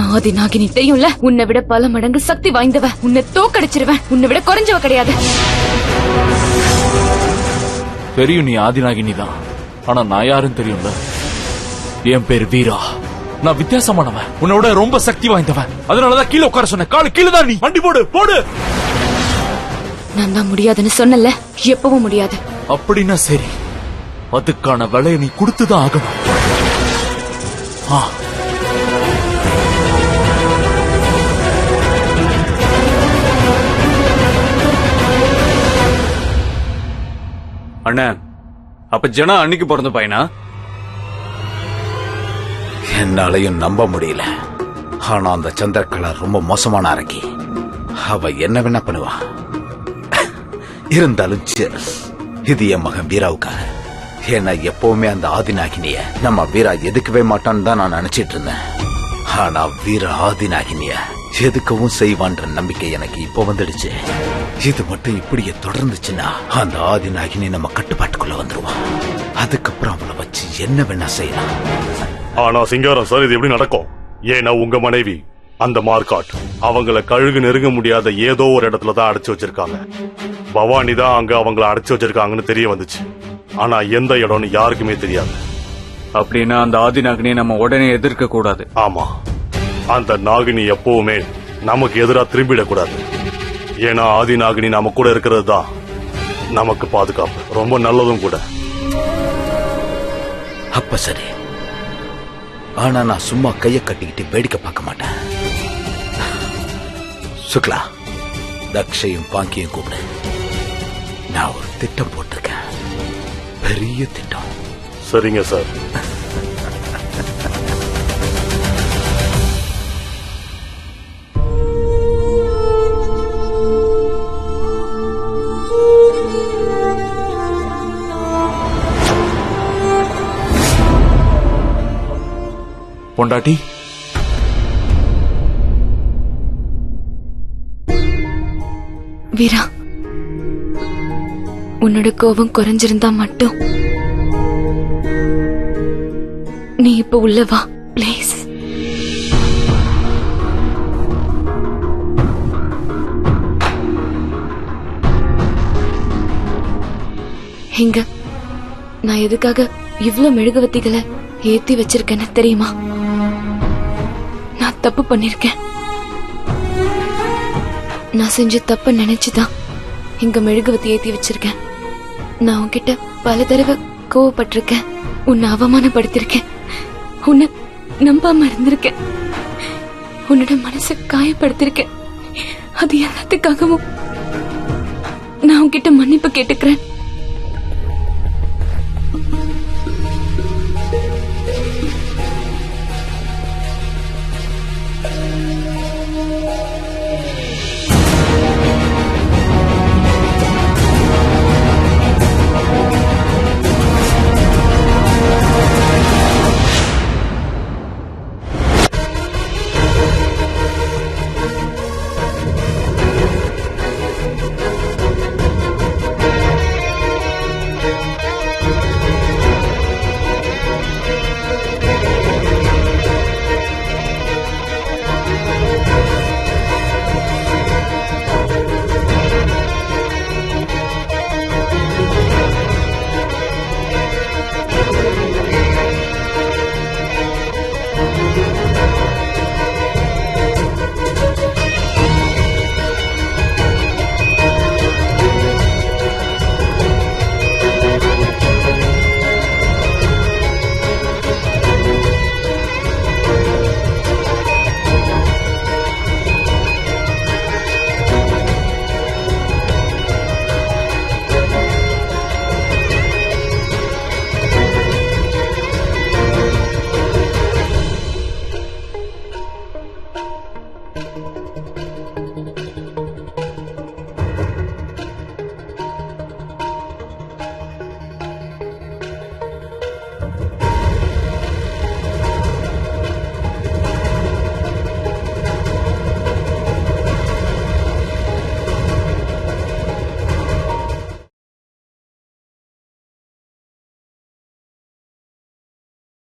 நான் ஆதி நாகினி தெரியும்ல. உன்னை விட பல மடங்கு சக்தி வாய்ந்தவ. உன்னை தோக்கடிச்சிருவேன். உன்னை விட குறைஞ்சவ கிடையாது. தெரியும் நீ ஆதிநாகினி தான். ஆனா நான் யாருன்னு தெரியும்ல. என் பேர் வீரா. நான் வித்தியாசமானவன். உன்னோட ரொம்ப சக்தி வாய்ந்தவன். அதனாலதான் கீழே உட்கார சொன்ன. காலு கீழே தான். நீ வண்டி போடு போடு. நான் தான் முடியாதுன்னு சொன்னல. எப்பவும் முடியாது. அப்படின்னா சரி, அதுக்கான விலையை நீ கொடுத்துதான் ஆகணும். அண்ணா, அப்ப ஜனா அன்னைக்கு பிறந்த பையனா? என்னாலையும் நம்ப முடியல. ஆனா அந்த சந்திரகலா ரொம்ப மோசமான அரக்கி. அவ என்ன வேணா பண்ணுவா. இருந்தாலும் இது என் மகன் வீராவுக்காக. ஏன்னா எப்பவுமே அந்த ஆதிநாகினிய நம்ம வீரா எதுக்கவே மாட்டான்னு தான் நான் நினைச்சிட்டு இருந்தேன். ஆனா வீரா ஆதிநாகினிய எதுக்கவும் செய்வான்ற நம்பிக்கை எனக்கு இப்ப வந்துடுச்சு. இது மட்டும் இப்படியே தொடர்ந்துச்சுன்னா அந்த ஆதிநாகினி நம்ம கட்டுப்பாட்டுக்குள்ள வந்துருவா. அதுக்கப்புறம் அவளை வச்சு என்ன வேணா செய்யலாம். ஆனா சிங்காரம் சார், இது எப்படி நடக்கும்? ஏன்னா உங்க மனைவி அந்த மார்க்காட் அவங்கள கழுகு நெருங்க முடியாத ஏதோ ஒரு இடத்துலதான் அடைச்சு வச்சிருக்காங்க. பவானி தான் அங்க அவங்கள அடைச்சு வச்சிருக்காங்கன்னு தெரிய வந்துச்சு. ஆனா எந்த இடம்னு யாருக்குமே தெரியாது. அப்படின்னா அந்த ஆதி நாகினியை நம்ம உடனே எதிர்க்க கூடாது. ஆமா, அந்த நாகினி எப்பவுமே நமக்கு எதிராக திரும்பிடக்கூடாது. ஏன்னா ஆதி நாகினி நம்ம கூட இருக்கிறது தான் நமக்கு பாதுகாப்பு. ரொம்ப நல்லதும் கூட. அப்ப சரி. ஆனா நான் சும்மா கைய கட்டிக்கிட்டு வேடிக்கை பார்க்க மாட்டேன். சுக்லா, தக்ஷையும் பாங்கியும் கூப்பிடு. நான் ஒரு திட்டம் போட்டிருக்கேன். பெரிய திட்டம். சரிங்க சார். பொண்டாட்டி, வீரா, உன்னோட கோபம் குறைஞ்சிருந்தா மட்டும் நீ இப்ப உள்ள வா பிளீஸ். எங்க நான் எதுக்காக இவ்ளோ மெழுகுவத்திகளை ஏத்தி வச்சிருக்கேன்னு தெரியுமா? நான் தப்பு பண்ணிருக்கேன். நான் செஞ்ச தப்ப நினைச்சுதான் இங்க மெழுகுவத்தி ஏத்தி வச்சிருக்கேன். நான் உன்கிட்ட பல தடவை கோவப்பட்டிருக்கேன். உன்னை அவமானப்படுத்திருக்கேன். உன்னை நம்பாம இருந்திருக்கேன். உன்னோட மனசை காயப்படுத்திருக்கேன். அது எல்லாத்துக்காகவும் நான் உன்கிட்ட மன்னிப்பு கேட்டுக்கிறேன்.